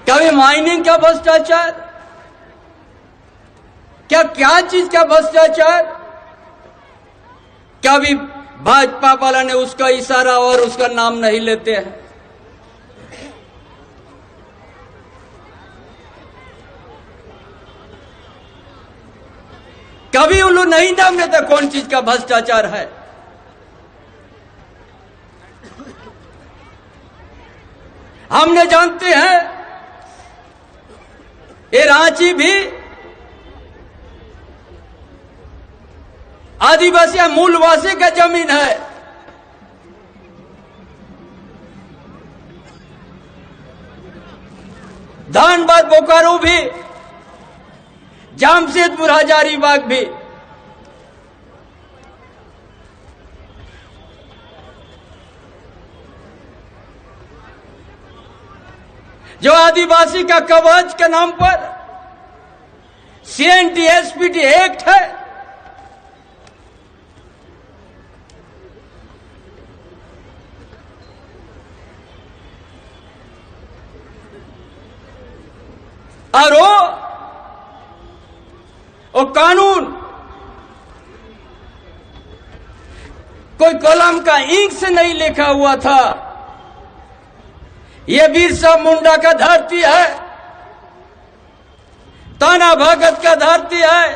कभी माइनिंग का भ्रष्टाचार, क्या चीज का भ्रष्टाचार, कभी भाजपा वाला ने उसका इशारा और उसका नाम नहीं लेते हैं। कभी उन लोग नहीं नाम लेते कौन चीज का भ्रष्टाचार है। हमने जानते हैं ये रांची भी आदिवासी या मूलवासी का जमीन है। धनबाद बोकारो भी, जामशेदपुर हजारीबाग भी। जो आदिवासी का कवच के नाम पर CNT SPT एक्ट है, और वो कानून कोई कलम का इंक से नहीं लिखा हुआ था। ये बिरसा मुंडा का धरती है, ताना भगत का धरती है,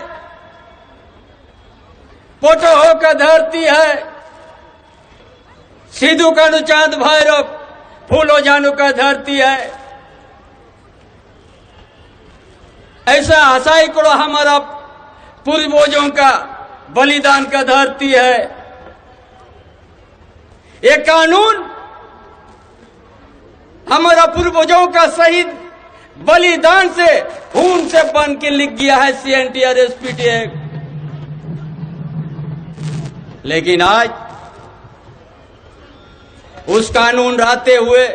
पोटोहो का धरती है, सिद्धू कानू चांद भैरव फूलो जानू का धरती है। ऐसा सैकड़ों हमारा पूर्वजों का बलिदान का धरती है। ये कानून हमारा पूर्वजों का शहीद बलिदान से खून से बन के लिख गया है CNT और SPT एक्ट। लेकिन आज उस कानून रहते हुए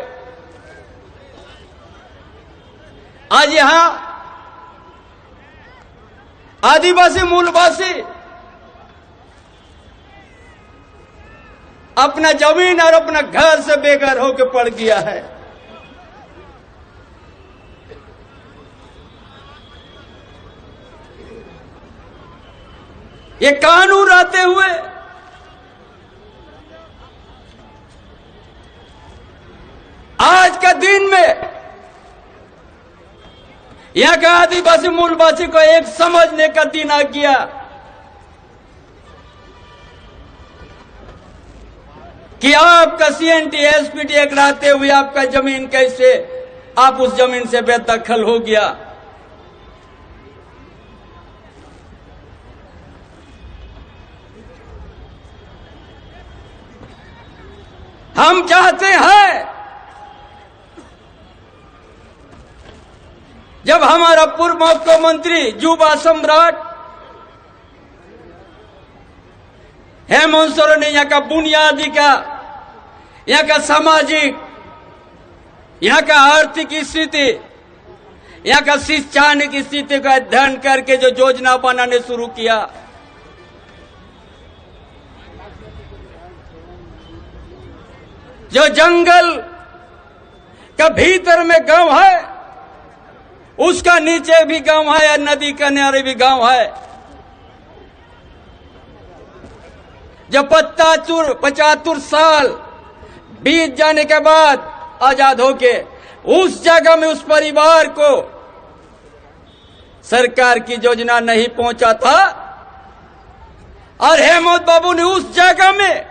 आज यहां आदिवासी मूलवासी अपना जमीन और अपना घर से बेघर होकर पड़ गया है। ये कानून रहते हुए आज का दिन में यहां का आदिवासी मूलवासी को एक समझने का दिन आ गया कि आपका CNT SPT एक्ट रहते हुए आपका जमीन कैसे आप उस जमीन से बेदखल हो गया। हम चाहते हैं जब हमारा पूर्व मुख्यमंत्री युवा सम्राट हेमंत सोरेन ने यहाँ का बुनियादी का, यहाँ का सामाजिक, यहाँ का आर्थिक स्थिति, यहाँ का शैक्षणिक स्थिति का अध्ययन करके जो योजना बनाने शुरू किया, जो जंगल का भीतर में गांव है उसका नीचे भी गांव है या नदी किनारे भी गांव है, जब 75 साल बीत जाने के बाद आजाद होके उस जगह में उस परिवार को सरकार की योजना नहीं पहुंचा था और हेमंत बाबू ने उस जगह में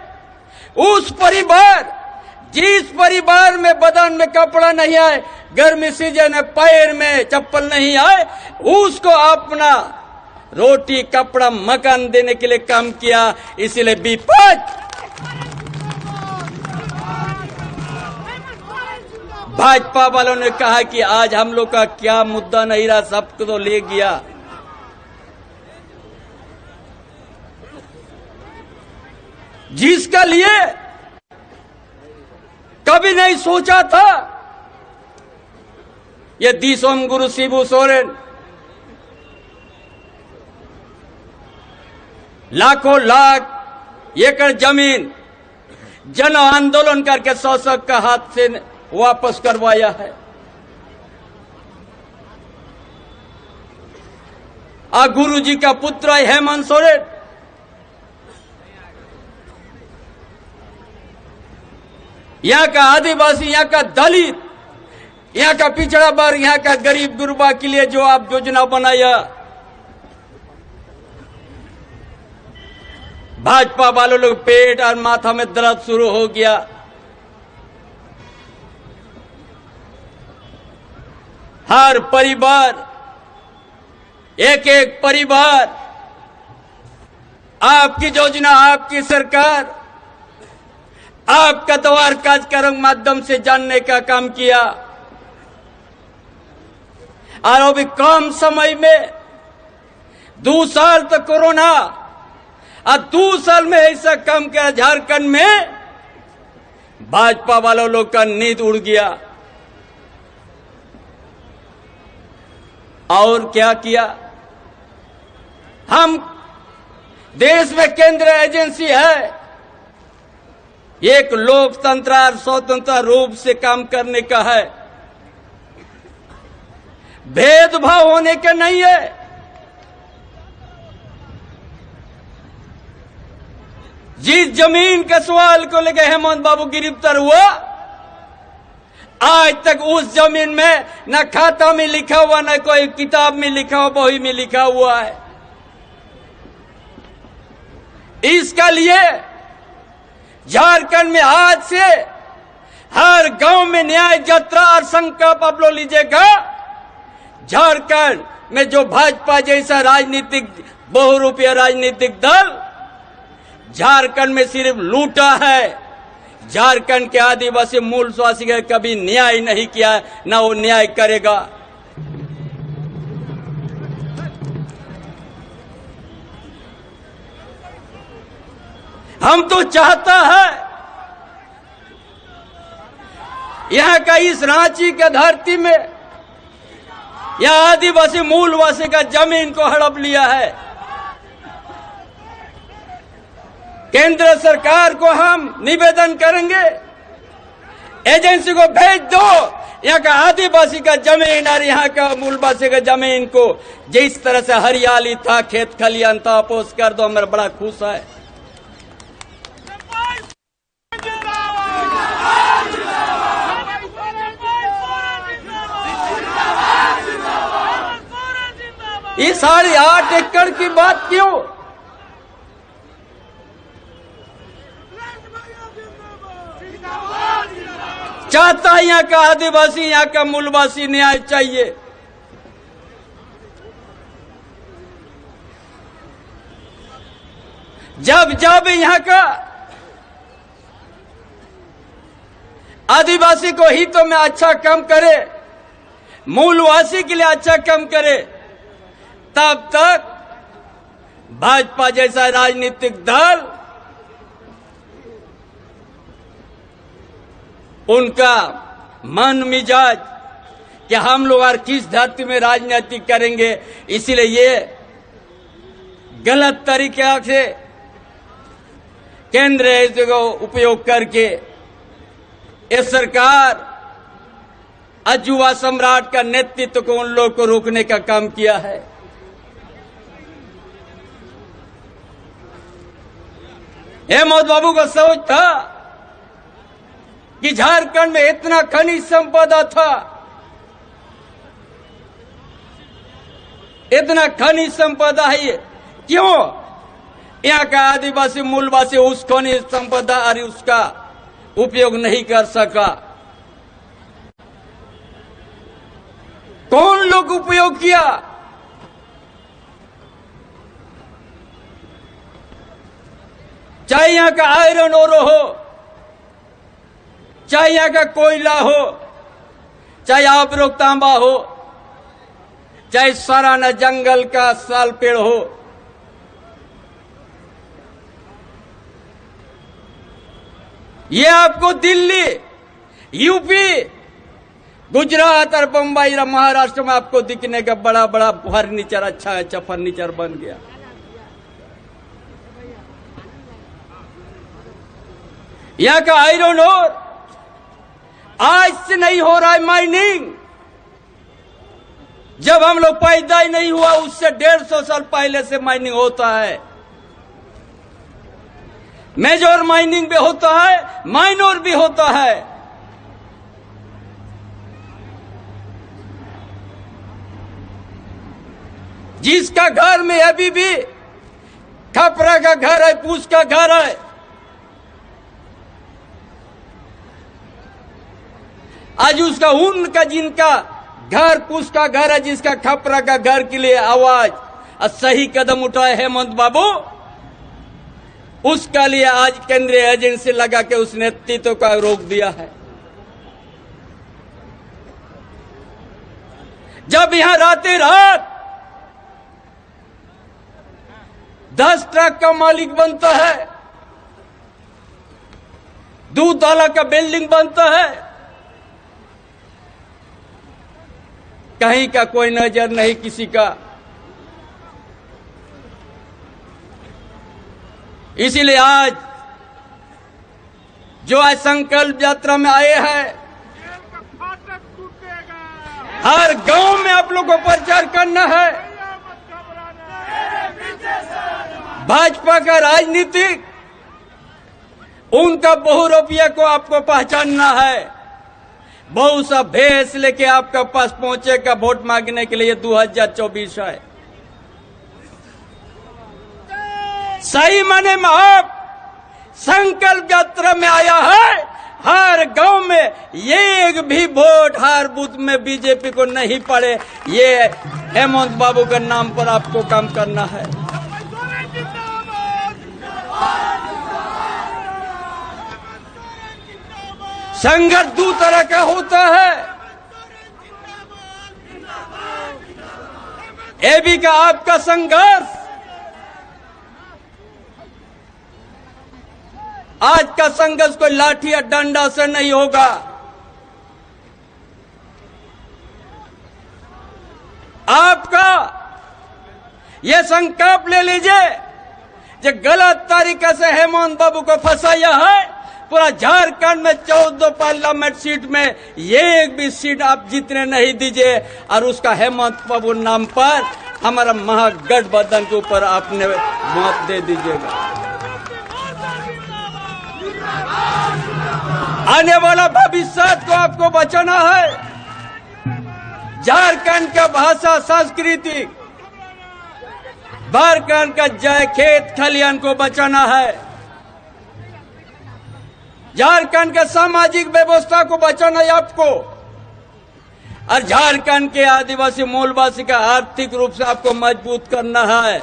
उस परिवार, जिस परिवार में बदन में कपड़ा नहीं आए, गर्मी सीजन है पैर में चप्पल नहीं आए, उसको अपना रोटी कपड़ा मकान देने के लिए काम किया। इसीलिए विपक्ष भाजपा वालों ने कहा कि आज हम लोग का क्या मुद्दा नहीं रहा, सबको तो ले गया। जिसका लिए कभी नहीं सोचा था ये दिसोम गुरु शिबू सोरेन लाखों लाख एकड़ जमीन जन आंदोलन करके शासक का हाथ से वापस करवाया है। और गुरु जी का पुत्र है हेमंत सोरेन। यहाँ का आदिवासी, यहाँ का दलित, यहाँ का पिछड़ा वर्ग, यहाँ का गरीब गुरबा के लिए जो आप योजना बनाया, भाजपा वालों लोग पेट और माथा में दर्द शुरू हो गया। हर परिवार, एक एक परिवार, आपकी योजना, आपकी सरकार, आपका द्वार कार्यक्रम माध्यम से जानने का काम किया। और अभी कम समय में 2 साल तक कोरोना, और 2 साल में ऐसा काम किया झारखंड में, भाजपा वालों लोग का नींद उड़ गया। और क्या किया? हम देश में केंद्र एजेंसी है, एक लोकतंत्र और स्वतंत्र रूप से काम करने का है, भेदभाव होने के नहीं है। जिस जमीन के सवाल को लेकर हेमंत बाबू गिरफ्तार हुआ, आज तक उस जमीन में न खाता में लिखा हुआ, न कोई किताब में लिखा हुआ, बही में लिखा हुआ है। इसका लिए झारखंड में आज से हर गांव में न्याय यात्रा और संकल्प आप लोग लीजिएगा। झारखंड में जो भाजपा जैसा राजनीतिक बहुरूपीय राजनीतिक दल झारखंड में सिर्फ लूटा है, झारखंड के आदिवासी मूल स्वासी का कभी न्याय नहीं किया, ना वो न्याय करेगा। हम तो चाहता है यहाँ का इस रांची के धरती में यह आदिवासी मूलवासी का जमीन को हड़प लिया है। केंद्र सरकार को हम निवेदन करेंगे, एजेंसी को भेज दो, यहाँ का आदिवासी का जमीन और यहाँ का मूलवासी का जमीन को जिस तरह से हरियाली था, खेत खलियान था, अपोज कर दो। हमारा बड़ा खुश है। ये 8.5 एकड़ की बात क्यों? चाहता है यहाँ का आदिवासी, यहाँ का मूलवासी न्याय चाहिए। जब जब यहाँ का आदिवासी को हितों में अच्छा काम करे, मूलवासी के लिए अच्छा काम करे, तब तक भाजपा जैसा राजनीतिक दल उनका मन मिजाज कि हम लोग और किस धरती में राजनीति करेंगे, इसीलिए ये गलत तरीके से केंद्र एजेंसी को उपयोग करके ये सरकार अजुआ सम्राट का नेतृत्व को उन लोगों को रोकने का काम किया है। हेमंत बाबू का सोच था कि झारखंड में इतना खनिज संपदा था, इतना खनिज संपदा है, क्यों यहाँ का आदिवासी मूलवासी उस खनिज संपदा और उसका उपयोग नहीं कर सका? कौन लोग उपयोग किया? चाहे यहाँ का आयरन ओर हो, चाहे यहाँ का कोयला हो, चाहे आबरोक तांबा हो, चाहे सराना जंगल का साल पेड़ हो, ये आपको दिल्ली, यूपी, गुजरात और बम्बई और महाराष्ट्र में आपको दिखने का बड़ा बड़ा फर्नीचर, अच्छा फर्नीचर बन गया। यहाँ का आयरन ओर आज से नहीं हो रहा है माइनिंग, जब हम लोग पैदा ही नहीं हुआ उससे 150 साल पहले से माइनिंग होता है। मेजर माइनिंग भी होता है, माइनर भी होता है। जिसका घर में अभी भी खपरा का घर है, पूछ का घर है, आज उसका उनका जिनका घर पूछ का घर है, जिसका खपरा का घर के लिए आवाज और सही कदम उठाए हेमंत बाबू, उसका लिए आज केंद्रीय एजेंसी लगा के उस नेतृत्व का रोक दिया है। जब यहां रातें रात 10 ट्रक का मालिक बनता है, दूध वाला का बिल्डिंग बनता है, कहीं का कोई नजर नहीं किसी का। इसीलिए आज जो आज संकल्प यात्रा में आए हैं, हर गांव में आप लोगों को प्रचार करना है। भाजपा का राजनीतिक उनका बहुरूपिया को आपको पहचानना है। बहुत सा भेष लेके आपका पास पहुंचेगा वोट मांगने के लिए 2024 है। सही माने में आप संकल्प यात्रा में आया है। हर गांव में एक भी वोट हर बूथ में बीजेपी को नहीं पड़े, ये हेमंत बाबू के नाम पर आपको काम करना है। संघर्ष दो तरह का होता है। एबी का आपका संघर्ष आज का संघर्ष कोई लाठी या डंडा से नहीं होगा। आपका ये संकल्प ले लीजिए, जो गलत तरीके से हेमंत बाबू को फंसाया है, पूरा झारखंड में 14 पार्लियामेंट सीट में एक भी सीट आप जीतने नहीं दीजिए, और उसका हेमंत बाबू नाम पर हमारा महागठबंधन के ऊपर आपने मत दे दीजिएगा। आने वाला भविष्य को आपको बचाना है। झारखंड का भाषा संस्कृति, झारखंड का जय खेत खलियान को बचाना है। झारखंड के सामाजिक व्यवस्था को बचाना है आपको, और झारखंड के आदिवासी मूलवासी का आर्थिक रूप से आपको मजबूत करना है।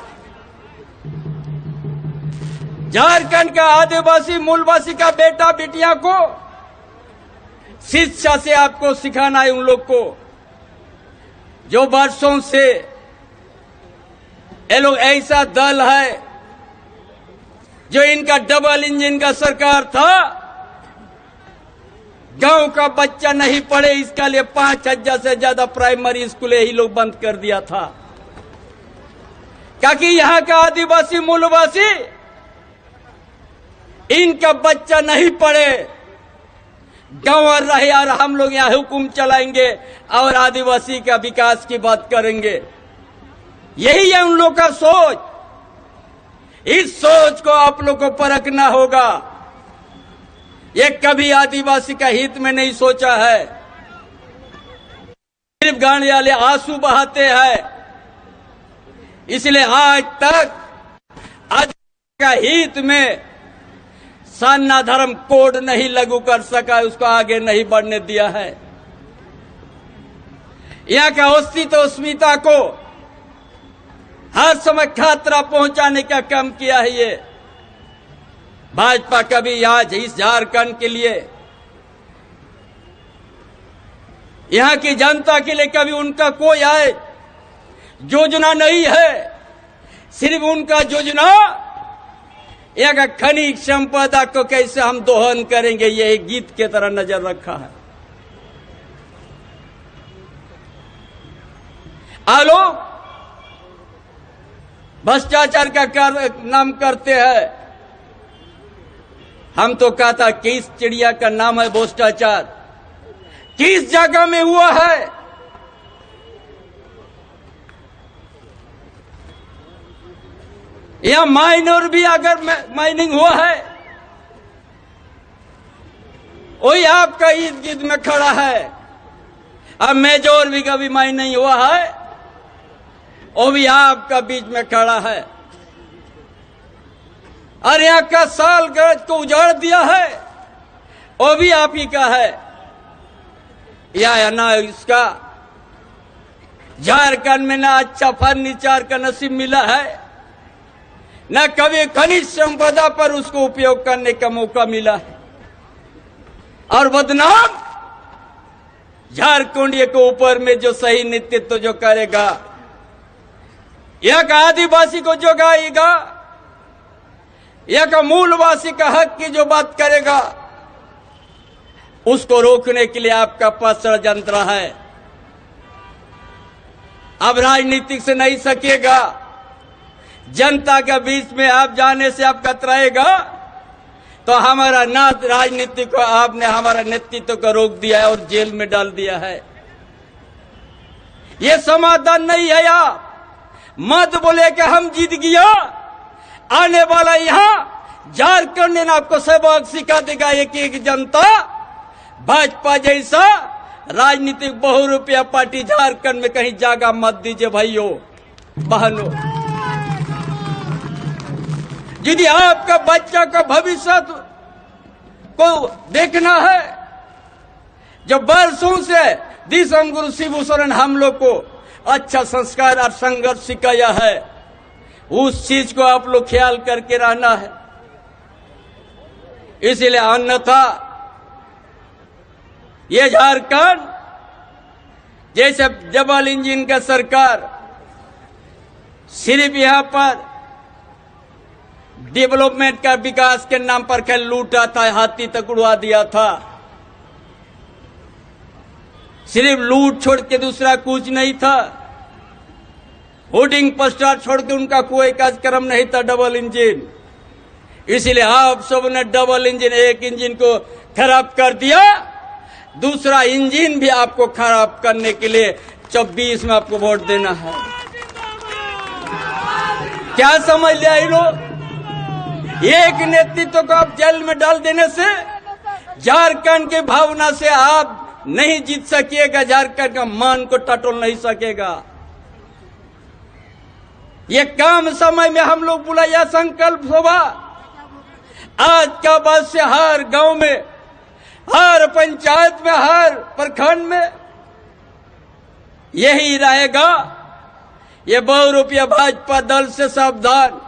झारखंड का आदिवासी मूलवासी का बेटा बेटियां को शिक्षा से आपको सिखाना है। उन लोग को जो वर्षों से ये लोग ऐसा दल है जो इनका डबल इंजन का सरकार था, गांव का बच्चा नहीं पढ़े इसका लिए 5000 से ज्यादा प्राइमरी स्कूलें ही लोग बंद कर दिया था, क्योंकि यहां का आदिवासी मूलवासी इनका बच्चा नहीं पढ़े, गंवर रहे और हम लोग यहाँ हुकुम चलाएंगे और आदिवासी का विकास की बात करेंगे। यही है उन लोग का सोच। इस सोच को आप लोग को परखना होगा। ये कभी आदिवासी का हित में नहीं सोचा है, सिर्फ गाने वाले आंसू बहाते हैं। इसलिए आज तक आदिवासी का हित में सान्ना धर्म कोड नहीं लागू कर सका, उसको आगे नहीं बढ़ने दिया है। यहाँ का अस्तित्व अस्मिता को हर समय खतरा पहुंचाने का काम किया है ये भाजपा। कभी आज इस झारखंड के लिए, यहाँ की जनता के लिए कभी उनका कोई आय योजना नहीं है। सिर्फ उनका योजना यहाँ खनिज संपदा को कैसे हम दोहन करेंगे, ये गीत के तरह नजर रखा है। आलो भ्रष्टाचार का नाम करते हैं। हम तो कहता किस चिड़िया का नाम है भ्रष्टाचार, किस जगह में हुआ है। या माइनर भी अगर माइनिंग हुआ है, वही आपका ईद गिद में खड़ा है। अब मेजोर भी कभी माइनिंग हुआ है, वो भी आपका बीच में खड़ा है। और यहाँ का साल गरज को उजाड़ दिया है, वो भी आप ही का है। या ना इसका झारखंड में ना अच्छा फर्नीचर का नसीब मिला है, न कभी खनिज संपदा पर उसको उपयोग करने का मौका मिला है। और बदनाम झारखंड के ऊपर में जो सही नेतृत्व जो करेगा, एक आदिवासी को जगाएगा, एक मूलवासी का हक की जो बात करेगा, उसको रोकने के लिए आपका पास षड्यंत्र है। अब राजनीतिक से नहीं सकेगा, जनता के बीच में आप जाने से आप कतराएगा, तो हमारा ना राजनीति को आपने हमारा नेतृत्व को रोक दिया है और जेल में डाल दिया है। ये समाधान नहीं है। आप मत बोले कि हम जीत गया, आने वाला यहाँ झारखंड ने आपको सबक सिखा देगा। एक जनता भाजपा जैसा राजनीतिक बहुरूपिया पार्टी झारखंड में कहीं जागा मत दीजिए भाइयों बहनों। यदि आपका बच्चा का भविष्य को देखना है, जो वर्षों से दिसम गुरु शिबू सोरेन हम लोग को अच्छा संस्कार और संघर्ष सिखाया है, उस चीज को आप लोग ख्याल करके रहना है। इसलिए अन्यथा ये झारखंड जैसे डबल इंजन का सरकार सिर्फ यहां पर डेवलपमेंट का विकास के नाम पर क्या लूटा था, हाथी तक उड़वा दिया था। सिर्फ लूट छोड़ के दूसरा कुछ नहीं था। होर्डिंग पोस्टर छोड़ के उनका कोई कार्यक्रम नहीं था डबल इंजन। इसलिए आप सब ने डबल इंजन एक इंजन को खराब कर दिया, दूसरा इंजन भी आपको खराब करने के लिए 24 में आपको वोट देना है। क्या समझ लिया ये लोग? एक नेतृत्व को आप जेल में डाल देने से झारखंड की भावना से आप नहीं जीत सकिएगा, झारखंड का मान को टटोल नहीं सकेगा। ये कम समय में हम लोग बुलाया संकल्प सभा, आज का बाद से हर गांव में, हर पंचायत में, हर प्रखंड में यही रहेगा। ये बहुरूपिया भाजपा दल से सावधान।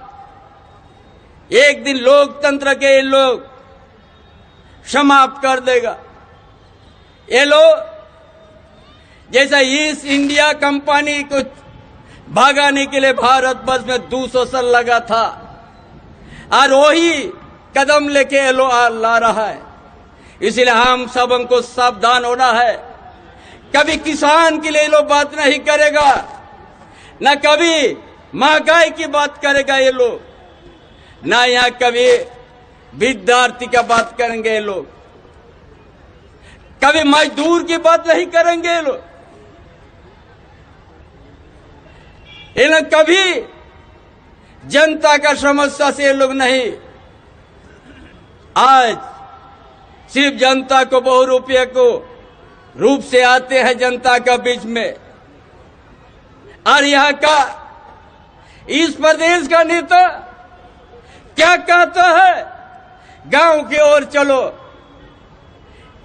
एक दिन लोकतंत्र के ये लोग समाप्त कर देगा। ये लोग जैसा ईस्ट इंडिया कंपनी को भागाने के लिए भारत वर्ष में 200 साल लगा था, और वही कदम लेके ये लोग ला रहा है। इसलिए हम सब हमको सावधान होना है। कभी किसान के लिए लोग बात नहीं करेगा, न कभी महंगाई की बात करेगा ये लोग, ना यहाँ कभी विद्यार्थी का बात करेंगे ये लोग, कभी मजदूर की बात नहीं करेंगे ये लोग, कभी जनता का समस्या से ये लोग नहीं। आज सिर्फ जनता को बहुरूपिया को रूप से आते हैं जनता का बीच में, और यहाँ का इस प्रदेश का नेता क्या कहता है, गांव की ओर चलो,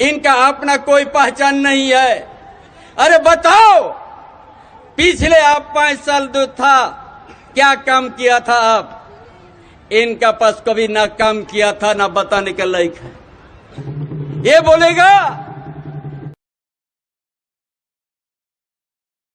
इनका अपना कोई पहचान नहीं है। अरे बताओ, पिछले आप 5 साल जो था क्या काम किया था आप? इनका पास कभी ना काम किया था, ना बताने का लायक है। ये बोलेगा